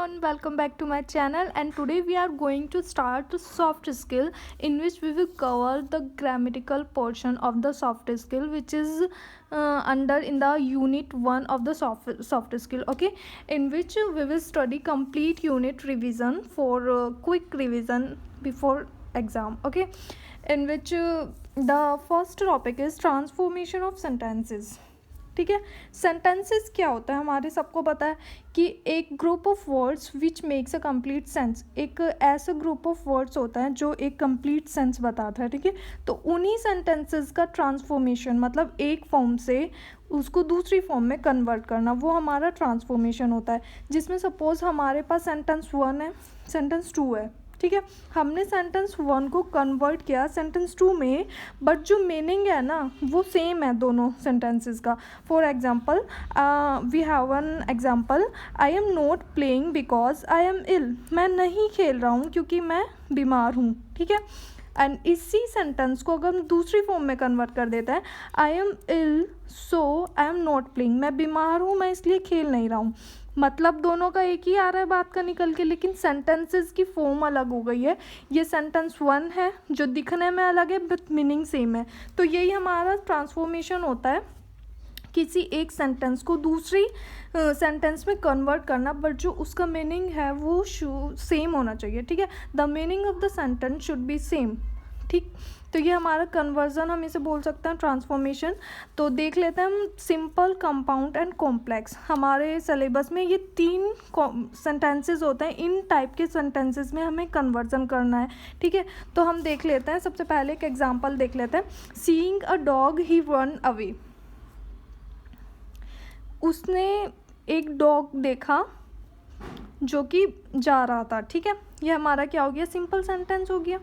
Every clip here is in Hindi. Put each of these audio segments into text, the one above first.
everyone, welcome back to my channel, and today we are going to start the soft skill in which we will cover the grammatical portion of the soft skill, which is under in the unit 1 of the soft skill. Okay, in which we will study complete unit revision for quick revision before exam. Okay, in which the first topic is transformation of sentences. ठीक है, सेंटेंसेस क्या होता है हमारे सबको पता है कि एक group of words which makes a complete sense, एक ऐसा ग्रुप ऑफ वर्ड्स होता है जो एक कंप्लीट सेंस बताता है. ठीक है, तो उन्हीं सेंटेंसेस का ट्रांसफॉर्मेशन मतलब एक फॉर्म से उसको दूसरी फॉर्म में कन्वर्ट करना, वो हमारा ट्रांसफॉर्मेशन होता है. जिसमें सपोज हमारे पास सेंटेंस 1 है, सेंटेंस 2 है. ठीक है, हमने सेंटेंस 1 को कन्वर्ट किया सेंटेंस 2 में, बट जो मीनिंग है ना वो सेम है दोनों सेंटेंसेस का. For example we have one example, I am not playing because I am ill. मैं नहीं खेल रहा हूँ क्योंकि मैं बीमार हूँ. ठीक है, एंड इसी सेंटेंस को अगर हम दूसरी फॉर्म में कन्वर्ट कर देते हैं, I am ill so I am not playing. मैं बीमार हूँ, मैं इसलिए खेल नहीं रहा हूँ. मतलब दोनों का एक ही आ रहा है बात का निकल के, लेकिन सेंटेंसेस की फॉर्म अलग हो गई है. ये सेंटेंस 1 है जो दिखने में अलग है बट मीनिंग सेम है. तो यही हमारा ट्रांसफॉर्मेशन होता है, किसी एक सेंटेंस को दूसरी सेंटेंस में कन्वर्ट करना, बट जो उसका मीनिंग है वो सेम होना चाहिए. ठीक है, the meaning of the sentence should be same. ठीक, तो ये हमारा कन्वर्जन हम इसे बोल सकते हैं ट्रांसफॉर्मेशन. तो देख लेते हैं हम सिंपल, कंपाउंड एंड कॉम्प्लेक्स. हमारे सिलेबस में ये 3 सेंटेंसेस होते हैं. इन टाइप के सेंटेंसेस में हमें कन्वर्जन करना है. ठीक है, तो हम देख लेते हैं. सबसे पहले एक एग्जांपल देख लेते हैं. Seeing a dog he run away. उसने एक डॉग देखा जो कि जा रहा था. ठीक है, ये हमारा क्या हो गया, सिंपल सेंटेंस हो गया.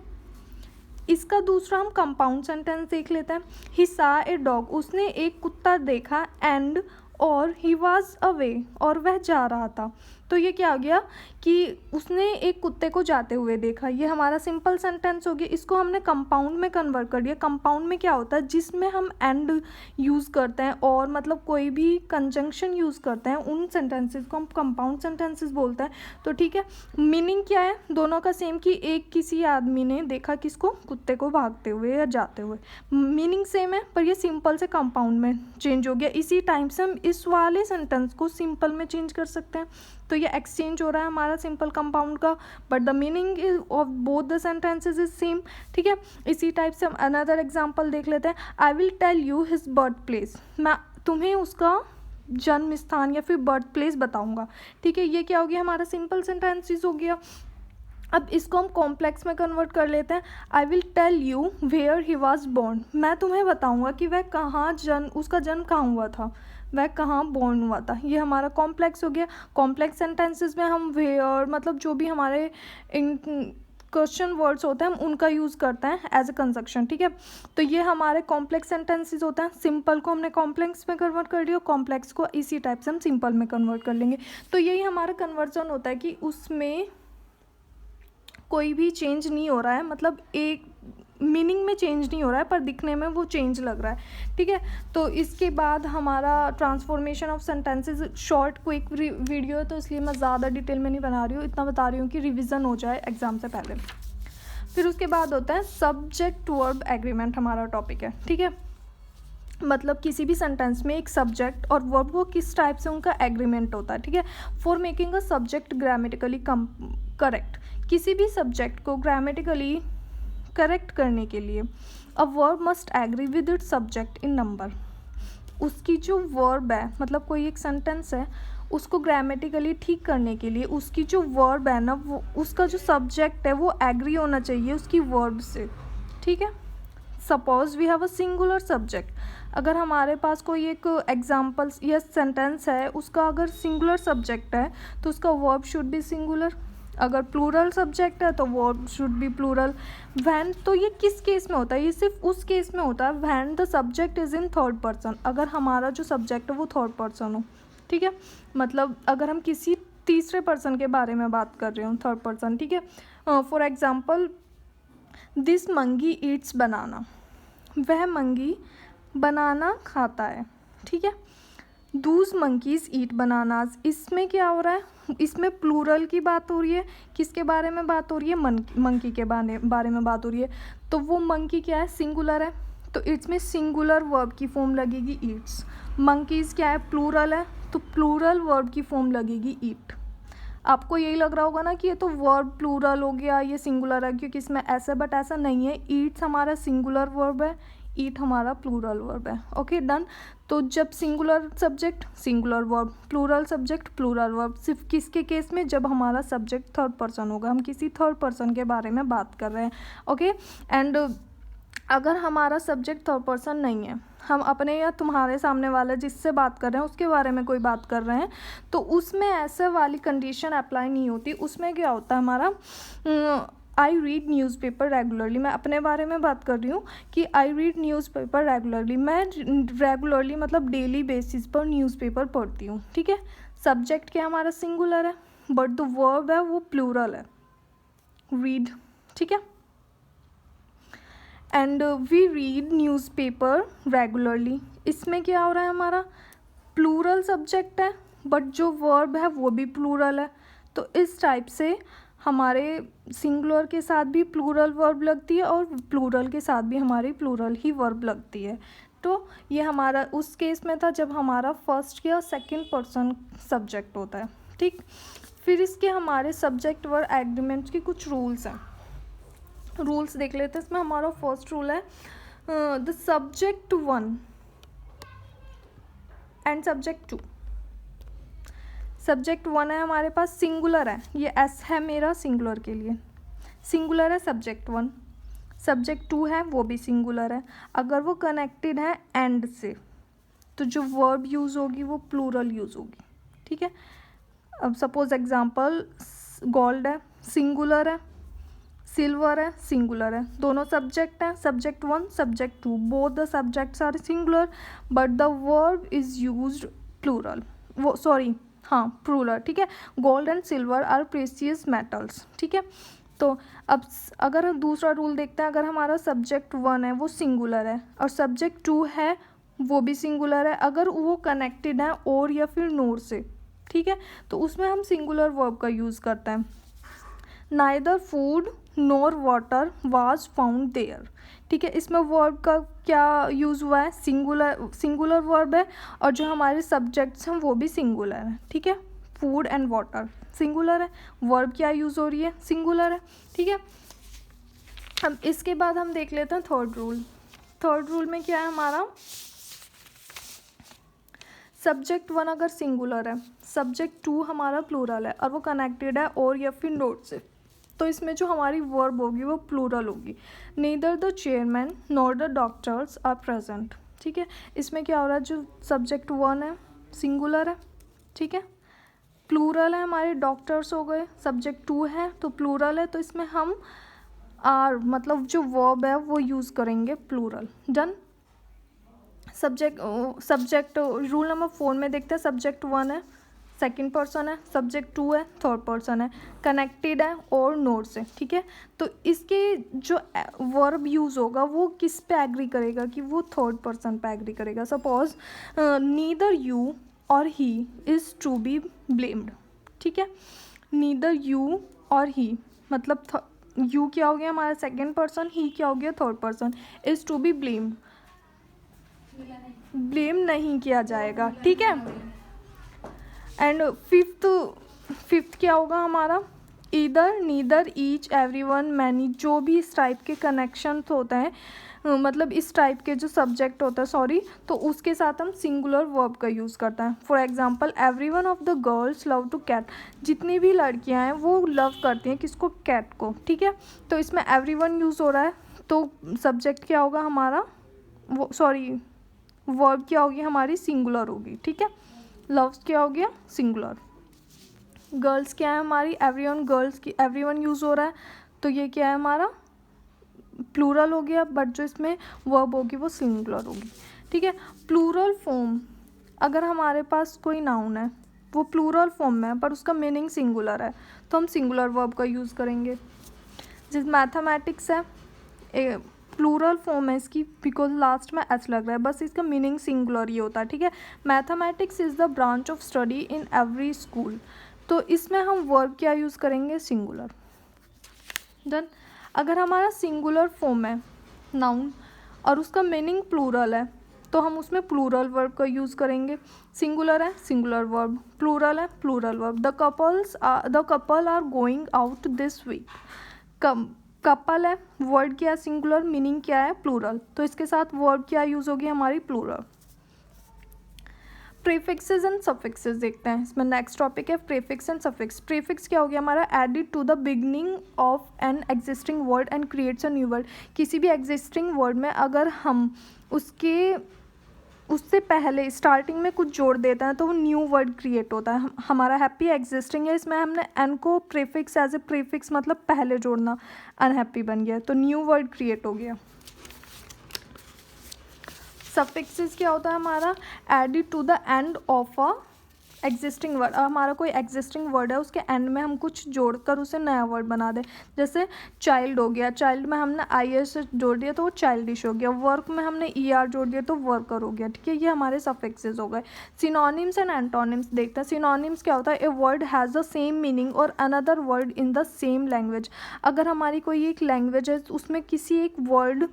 इसका दूसरा हम कंपाउंड सेंटेंस देख लेते हैं. ही सा ए डॉग. उसने एक कुत्ता देखा एंड और ही वॉज अवे, और वह जा रहा था. तो ये क्या हो गया कि उसने एक कुत्ते को जाते हुए देखा. ये हमारा सिंपल सेंटेंस हो गया. इसको हमने कंपाउंड में कन्वर्ट कर दिया. कंपाउंड में क्या होता है, जिसमें हम एंड यूज़ करते हैं और मतलब कोई भी कंजंक्शन यूज़ करते हैं, उन सेंटेंसेस को हम कंपाउंड सेंटेंसेस बोलते हैं. तो ठीक है, मीनिंग क्या है दोनों का सेम, कि एक किसी आदमी ने देखा किसको, कुत्ते को भागते हुए या जाते हुए. मीनिंग सेम है, पर ये सिंपल से कंपाउंड में चेंज हो गया. इसी टाइम से हम इस वाले सेंटेंस को सिंपल में चेंज कर सकते हैं. तो ये एक्सचेंज हो रहा है हमारा सिंपल कंपाउंड का, but the meaning of both the sentences is same. ठीक है, इसी टाइप से हम अनदर एग्जांपल देख लेते हैं. I will tell you his birth place. मैं तुम्हें उसका जन्म स्थान या फिर बर्थ प्लेस बताऊंगा. ठीक है, ये क्या हो गया, हमारा सिंपल सेंटेंसेस हो गया. अब इसको हम कॉम्प्लेक्स में कन्वर्ट कर लेते हैं. I will tell you where he was born. मैं तुम्हें बताऊंगा कि वह कहाँ उसका जन्म कहाँ हुआ था, वह कहाँ बोर्न हुआ था. ये हमारा कॉम्प्लेक्स हो गया. कॉम्प्लेक्स सेंटेंसेस में हम वेयर मतलब जो भी हमारे क्वेश्चन वर्ड्स होते हैं हम उनका यूज़ करते हैं एज अ कंजक्शन. ठीक है, तो ये हमारे कॉम्प्लेक्स सेंटेंसेस होते हैं. सिंपल को हमने कॉम्प्लेक्स में कन्वर्ट कर दिया, कॉम्प्लेक्स को इसी टाइप से हम सिंपल में कन्वर्ट कर लेंगे. तो यही हमारा कन्वर्जन होता है कि उसमें कोई भी चेंज नहीं हो रहा है, मतलब एक मीनिंग में चेंज नहीं हो रहा है पर दिखने में वो चेंज लग रहा है. ठीक है, तो इसके बाद हमारा transformation of sentences short quick video है, तो इसलिए मैं ज़्यादा डिटेल में नहीं बना रही हूँ, इतना बता रही हूँ कि रिवीजन हो जाए एग्ज़ाम से पहले. फिर उसके बाद होता है सब्जेक्ट वर्ब एग्रीमेंट, हमारा टॉपिक है. ठीक है, मतलब किसी भी सेंटेंस में एक सब्जेक्ट और वर्ब वो किस टाइप से उनका एग्रीमेंट होता है. ठीक है, for making a subject grammatically correct. किसी भी सब्जेक्ट को ग्रामेटिकली करेक्ट करने के लिए a verb must agree with its subject in number. उसकी जो वर्ब है, मतलब कोई एक सेंटेंस है, उसको ग्रामेटिकली ठीक करने के लिए उसकी जो वर्ब है ना, वो उसका जो सब्जेक्ट है वो एग्री होना चाहिए उसकी वर्ब से. ठीक है, suppose we have a singular subject. अगर हमारे पास कोई एक एग्जाम्पल्स या सेंटेंस है, उसका अगर सिंगुलर सब्जेक्ट है तो उसका वर्ब शुड बी सिंगुलर. अगर प्लूरल सब्जेक्ट है तो verb should be plural. When, तो ये किस केस में होता है, ये सिर्फ उस केस में होता है when the subject is in third person. अगर हमारा जो सब्जेक्ट है वो थर्ड पर्सन हो. ठीक है, मतलब अगर हम किसी तीसरे पर्सन के बारे में बात कर रहे हो, थर्ड पर्सन. ठीक है, for example this monkey Yeats बनाना. वह मंकी बनाना खाता है. ठीक है, दूज मंकीज ईट बनानाज, इसमें क्या हो रहा है, इसमें प्लूरल की बात हो रही है, किसके बारे में बात हो रही है, मंकी के बारे में बात हो रही है। तो वो मंकी क्या है, सिंगुलर है, तो इसमें सिंगुलर वर्ब की फॉर्म लगेगी ईट्स। मंकीज क्या है, प्लूरल है, तो प्लूरल वर्ब की फॉर्म लगेगी ईट। आपको यही लग रहा होगा ना कि ये तो वर्ब प्लूरल हो गया, ये सिंगुलर है, क्योंकि इसमें ऐसा, बट ऐसा नहीं है। ईट्स हमारा सिंगुलर वर्ब है, ईट हमारा प्लूरल वर्ब है। Okay done. तो जब singular subject singular verb, plural subject plural verb, सिर्फ किसके केस में, जब हमारा सब्जेक्ट थर्ड पर्सन होगा, हम किसी थर्ड पर्सन के बारे में बात कर रहे हैं। ओके एंड अगर हमारा सब्जेक्ट थर्ड पर्सन नहीं है, हम अपने या तुम्हारे सामने वाले जिससे बात कर रहे हैं उसके बारे में कोई बात कर रहे हैं, तो उसमें ऐसे वाली कंडीशन अप्लाई नहीं होती। उसमें क्या होता है हमारा, आई रीड न्यूज़पेपर रेगुलरली, मैं अपने बारे में बात कर रही हूँ कि आई रीड न्यूज़पेपर रेगुलरली, मैं रेगुलरली मतलब डेली बेसिस पर न्यूज़पेपर पढ़ती हूँ। ठीक है, सब्जेक्ट क्या हमारा सिंगुलर है, बट द वर्ब है वो प्लूरल है, रीड। ठीक है, and we read newspaper regularly, इसमें क्या हो रहा है, हमारा प्लूरल सब्जेक्ट है, बट जो वर्ब है वो भी प्लूरल है। तो इस टाइप से हमारे सिंगुलर के साथ भी प्लूरल वर्ब लगती है और प्लूरल के साथ भी हमारी प्लूरल ही वर्ब लगती है। तो ये हमारा उस केस में था जब हमारा फर्स्ट या सेकंड पर्सन सब्जेक्ट होता है। ठीक, फिर इसके हमारे सब्जेक्ट वर्ब एग्रीमेंट्स की कुछ रूल्स हैं, रूल्स देख लेते हैं। इसमें हमारा फर्स्ट रूल है the subject one and subject two. Subject one है हमारे पास, सिंगुलर है, ये एस है मेरा सिंगुलर के लिए, सिंगुलर है सब्जेक्ट वन। सब्जेक्ट टू है वो भी सिंगुलर है, अगर वो कनेक्टेड है एंड से तो जो वर्ब यूज़ होगी वो प्लूरल यूज़ होगी। ठीक है, अब सपोज एग्जांपल गोल्ड है, सिंगुलर है, सिल्वर है, सिंगुलर है, दोनों सब्जेक्ट हैं, subject one subject two, both the subjects are singular but the verb is used plural, वो सॉरी हाँ प्लूरल। ठीक है, gold and silver are precious metals. ठीक है, तो अब अगर हम दूसरा रूल देखते हैं, अगर हमारा सब्जेक्ट वन है वो सिंगुलर है और सब्जेक्ट टू है वो भी सिंगुलर है, अगर वो कनेक्टेड है और या फिर नोर से, ठीक है, तो उसमें हम सिंगुलर वर्ब का यूज़ करते हैं। Neither food nor water was found there. ठीक है, इसमें वर्ब का क्या यूज़ हुआ है, सिंगुलर वर्ब है और जो हमारे सब्जेक्ट्स हैं वो भी सिंगुलर है। ठीक है, फूड एंड वाटर सिंगुलर है, वर्ब क्या यूज़ हो रही है, सिंगुलर है। ठीक है, अब इसके बाद हम देख लेते हैं थर्ड रूल। थर्ड रूल में क्या है हमारा, सब्जेक्ट वन अगर सिंगुलर है, सब्जेक्ट टू हमारा प्लूरल है और वो कनेक्टेड है और या फिर नोट से, तो इसमें जो हमारी वर्ब होगी वो प्लूरल होगी। Neither the chairman nor the doctors are present. ठीक है, इसमें क्या हो रहा है, जो सब्जेक्ट वन है सिंगुलर है, ठीक है, प्लूरल है, हमारे डॉक्टर्स हो गए, सब्जेक्ट टू है तो प्लूरल है, तो इसमें हम आर मतलब जो वर्ब है वो यूज़ करेंगे plural. Done. Subject rule number 4 में देखते हैं, सब्जेक्ट वन है सेकंड पर्सन है, सब्जेक्ट टू है थर्ड पर्सन है, कनेक्टेड है और नोट से। ठीक है, तो इसके जो वर्ब यूज़ होगा वो किस पे एग्री करेगा कि वो थर्ड पर्सन पे एग्री करेगा। सपोज नीदर यू और he is to be blamed. ठीक है, नीदर यू और ही मतलब यू क्या हो गया हमारा सेकंड पर्सन, ही क्या हो गया third person, is to be blamed, blame नहीं किया जाएगा। ठीक है, एंड फिफ्थ क्या होगा हमारा, either neither each everyone many, जो भी इस टाइप के कनेक्शन होते हैं मतलब इस टाइप के जो सब्जेक्ट होता है सॉरी, तो उसके साथ हम सिंगुलर वर्ब का यूज़ करते हैं। For example everyone of the girls love to cat, जितनी भी लड़कियां हैं वो लव करती हैं किसको, कैट को। ठीक है, तो इसमें एवरीवन यूज़ हो रहा है, तो सब्जेक्ट क्या होगा हमारा, वो सॉरी वर्ब क्या होगी हमारी, सिंगुलर होगी। ठीक है, लव्स क्या हो गया सिंगुलर, गर्ल्स क्या है हमारी, एवरीवन, गर्ल्स की एवरीवन यूज़ हो रहा है, तो ये क्या है हमारा प्लूरल हो गया, बट जो इसमें वर्ब होगी वो सिंगुलर होगी। ठीक है, प्लूरल फॉर्म, अगर हमारे पास कोई नाउन है वो प्लूरल फॉर्म में है पर उसका मीनिंग सिंगुलर है, तो हम सिंगुलर वर्ब का यूज़ करेंगे। जिस मैथमेटिक्स है प्लूरल फॉर्म है इसकी, बिकॉज लास्ट में एस लग रहा है, बस इसका मीनिंग सिंगुलर ही होता है, ठीक है। Mathematics is the branch of study in every school, तो इसमें हम वर्ब क्या यूज़ करेंगे, सिंगुलर। देन अगर हमारा सिंगुलर फॉर्म है नाउन और उसका मीनिंग प्लूरल है, तो हम उसमें प्लूरल वर्ब का यूज़ करेंगे। सिंगुलर है सिंगुलर वर्ब, प्लूरल है plural verb. The couple are going out this week, couple है, वर्ड क्या है, सिंगुलर, मीनिंग क्या है, प्लूरल, तो इसके साथ वर्ब क्या यूज़ होगी हमारी, प्लूरल। प्रीफिक्सेस एंड सफिक्सेस देखते हैं, इसमें नेक्स्ट टॉपिक है प्रीफिक्स एंड सफिक्स। प्रीफिक्स क्या हो गया हमारा, added to the beginning of an existing word and creates a new word. किसी भी एग्जिस्टिंग वर्ड में अगर हम उससे पहले स्टार्टिंग में कुछ जोड़ देते हैं तो वो न्यू वर्ड क्रिएट होता है। हमारा हैप्पी एग्जिस्टिंग है, इसमें हमने एन को प्रीफिक्स एज ए प्रीफिक्स मतलब पहले जोड़ना, अनहैप्पी बन गया तो न्यू वर्ड क्रिएट हो गया। सफिक्सेस क्या होता है हमारा, added to the end of a existing word. हमारा कोई एग्जिस्टिंग वर्ड है, उसके एंड में हम कुछ जोड़कर उसे नया वर्ड बना दें। जैसे चाइल्ड हो गया, चाइल्ड में हमने आई एस जोड़ दिया तो वो चाइल्डिश हो गया। वर्क में हमने ई आर जोड़ दिया तो वर्कर हो गया, ठीक है। ये हमारे सफिक्सेस हो गए। सिनोनिम्स एंड एंटोनिम्स देखते हैं। सिनोनिम्स क्या होता है, a word has the same meaning और another word in the same language. अगर हमारी कोई एक लैंग्वेज है, उसमें किसी एक वर्ड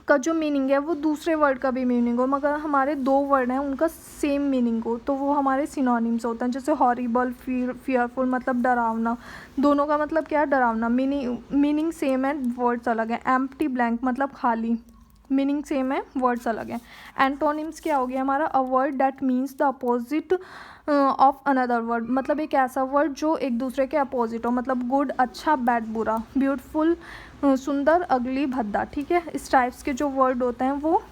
का जो मीनिंग है वो दूसरे वर्ड का भी मीनिंग हो, मगर हमारे दो वर्ड हैं उनका सेम मीनिंग हो, तो वो हमारे सिनोनिम्स होते हैं। जैसे हॉरिबल, फियरफुल मतलब डरावना, दोनों का मतलब क्या है, डरावना, मीनिंग सेम है, वर्ड्स अलग हैं। एम्प्टी ब्लैंक मतलब खाली, मीनिंग सेम है, वर्ड्स अलग हैं। एंटोनिम्स क्या हो गया हमारा, a word that means the opposite of another word, मतलब एक ऐसा वर्ड जो एक दूसरे के अपोजिट हो, मतलब गुड अच्छा, बैड बुरा, ब्यूटीफुल सुंदर, अगली भद्दा, ठीक है। इस टाइप्स के जो वर्ड होते हैं वो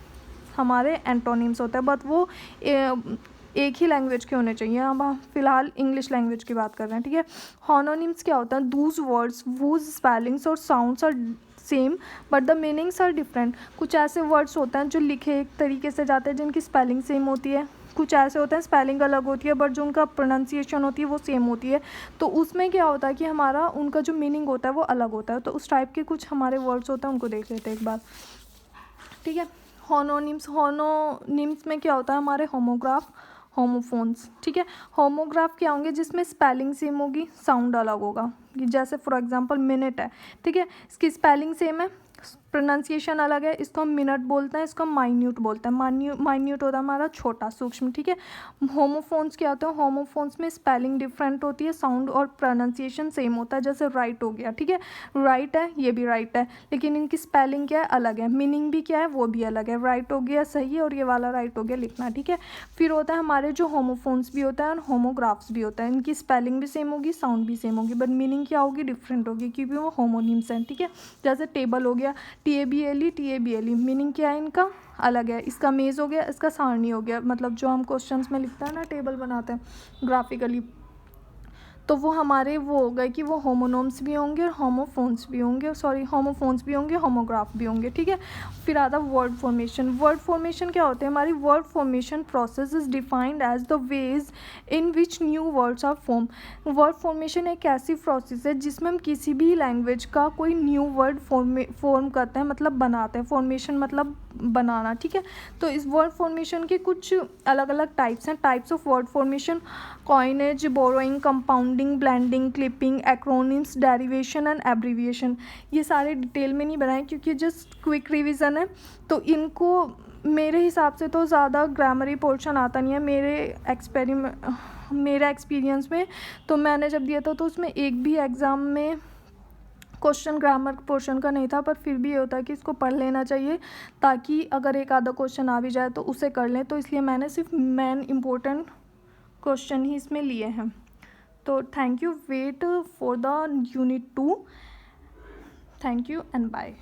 हमारे एंटोनिम्स होते हैं, बट वो एक ही लैंग्वेज के होने चाहिए। हम फिलहाल इंग्लिश लैंग्वेज की बात कर रहे हैं, ठीक है। होनोनिम्स क्या होता है, दूज वर्ड्स वूज स्पेलिंग्स और sounds are same but the meanings are different. कुछ ऐसे वर्ड्स होते हैं जो लिखे एक तरीके से जाते हैं जिनकी स्पेलिंग सेम होती है, कुछ ऐसे होते हैं स्पेलिंग अलग होती है बट जो उनका प्रोनाउंसिएशन होती है वो सेम होती है। तो उसमें क्या होता है कि हमारा उनका जो मीनिंग होता है वो अलग होता है। तो उस टाइप के कुछ हमारे वर्ड्स होते हैं, उनको देख लेते हैं एक बार, ठीक है। होमोनिम्स में क्या होता है हमारे, होमोग्राफ, होमोफोन्स, ठीक है। होमोग्राफ क्या होंगे, जिसमें स्पेलिंग सेम होगी, साउंड अलग होगा। जैसे फॉर एग्जांपल मिनट है, ठीक है, इसकी स्पेलिंग सेम है, प्रोनाउंसिएशन अलग है, इसको हम मिनट बोलते हैं, इसको हम माइन्यूट बोलते हैं। माइन्यूट होता है हमारा छोटा, सूक्ष्म, ठीक है। होमोफोन्स क्या होते हैं, होमोफोन्स में स्पेलिंग डिफरेंट होती है, साउंड और प्रोनाउंसिएशन सेम होता है। जैसे राइट हो गया, ठीक है, राइट है, ये भी राइट है, लेकिन इनकी स्पेलिंग क्या है, अलग है, मीनिंग भी क्या है वो भी अलग है। राइट हो गया सही है और ये वाला राइट हो गया लिखना, ठीक है। फिर होता है हमारे जो होमोफोन्स भी होता है और होमोग्राफ्स भी होता है, इनकी स्पेलिंग भी सेम होगी, साउंड भी सेम होगी, बट मीनिंग क्या होगी, डिफरेंट होगी, क्योंकि वो होमोनिम्स हैं, ठीक है। जैसे टेबल हो गया, TABLE, मीनिंग क्या है इनका, अलग है। इसका मेज़ हो गया, इसका सारणी हो गया, मतलब जो हम क्वेश्चंस में लिखते हैं ना, टेबल बनाते हैं ग्राफिकली, तो वो हमारे वो हो गए कि वो होमोनोम्स भी होंगे और होमोफोन्स भी होंगे, होमोफोन्स भी होंगे, होमोग्राफ भी होंगे, ठीक है। फिर आता वर्ड फॉर्मेशन। वर्ड फॉर्मेशन क्या होते हैं, हमारी word formation process is defined as the ways in which new words are form. Word formation एक ऐसी प्रोसेस है जिसमें हम किसी भी लैंग्वेज का कोई न्यू वर्ड फॉर्म करते हैं, मतलब बनाते हैं। फॉर्मेशन मतलब बनाना, ठीक है। तो इस वर्ड फॉर्मेशन के कुछ अलग अलग टाइप्स हैं। Types of word formation, coinage, borrowing, compounding, blending, clipping, acronyms, derivation and abbreviation. ये सारे डिटेल में नहीं बनाए क्योंकि जस्ट क्विक रिवीजन है, तो इनको मेरे हिसाब से तो ज़्यादा ग्रामरी पोर्शन आता नहीं है मेरा एक्सपीरियंस में। तो मैंने जब दिया था तो उसमें एक भी एग्ज़ाम में क्वेश्चन ग्रामर पोर्शन का नहीं था, पर फिर भी ये होता है कि इसको पढ़ लेना चाहिए ताकि अगर एक आधा क्वेश्चन आ भी जाए तो उसे कर लें। तो इसलिए मैंने सिर्फ मेन इम्पोर्टेंट क्वेश्चन ही इसमें लिए हैं। तो thank you, wait for the unit 2। Thank you and bye.